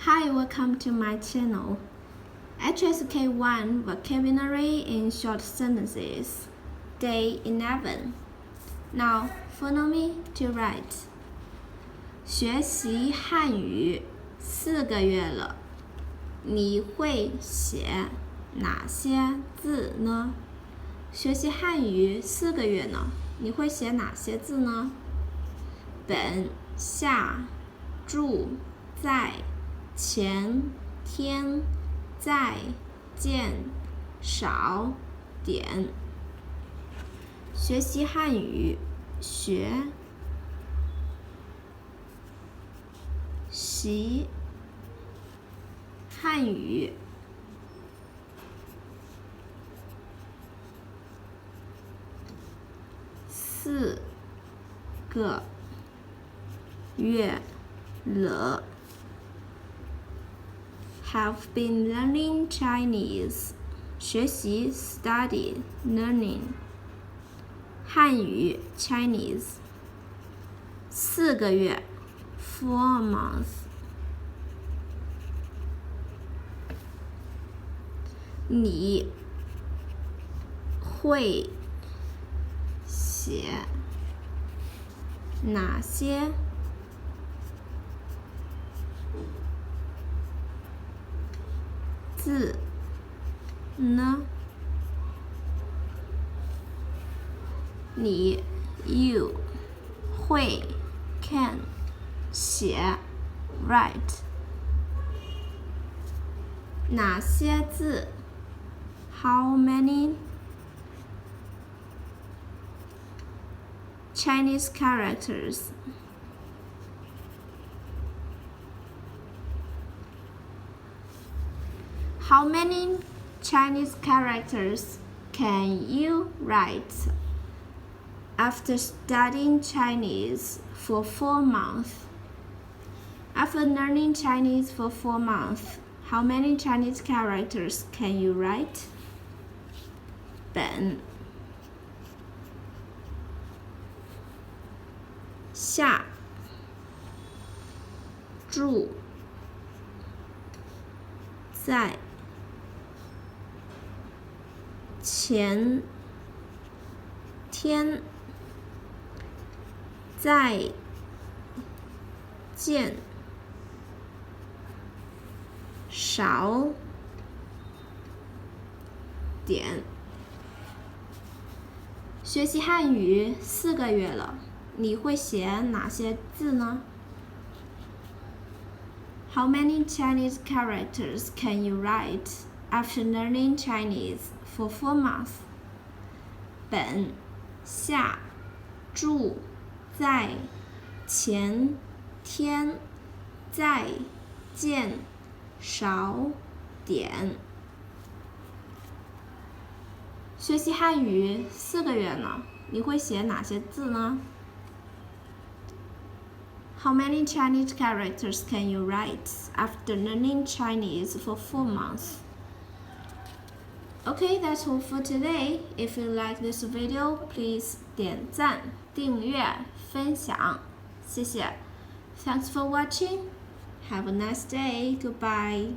Hi, welcome to my channel. HSK1 Vocabulary in Short Sentences, Day 11. Now, follow me to write. 学习汉语4个月了，你会写哪些字呢？学习汉语4个月呢，你会写哪些字呢？本、下、住、在、前、天、再、见、少、点。学习汉语，学习汉语4个月了。Have been learning Chinese. 学习 study learning. 汉语 Chinese. 4个月 4 months. 你会写哪些字呢？你 you 会 can 写 write 哪些字 how many Chinese characters? How many Chinese characters can you write after studying Chinese for 4 months? After learning Chinese for 4 months, how many Chinese characters can you write? 本、下、住、在、前、天、再、见、少、点。学习汉语4个月了，你会写哪些字呢？ How many Chinese characters can you write after learning Chinese for 4 months? 本、下、住、在、前、天、再、见、少、点。学习汉语4个月呢，你会写哪些字呢？ How many Chinese characters can you write after learning Chinese for 4 months? Okay, that's all for today. If you like this video, please 点赞、订阅、分享，谢谢。Thanks for watching. Have a nice day. Goodbye.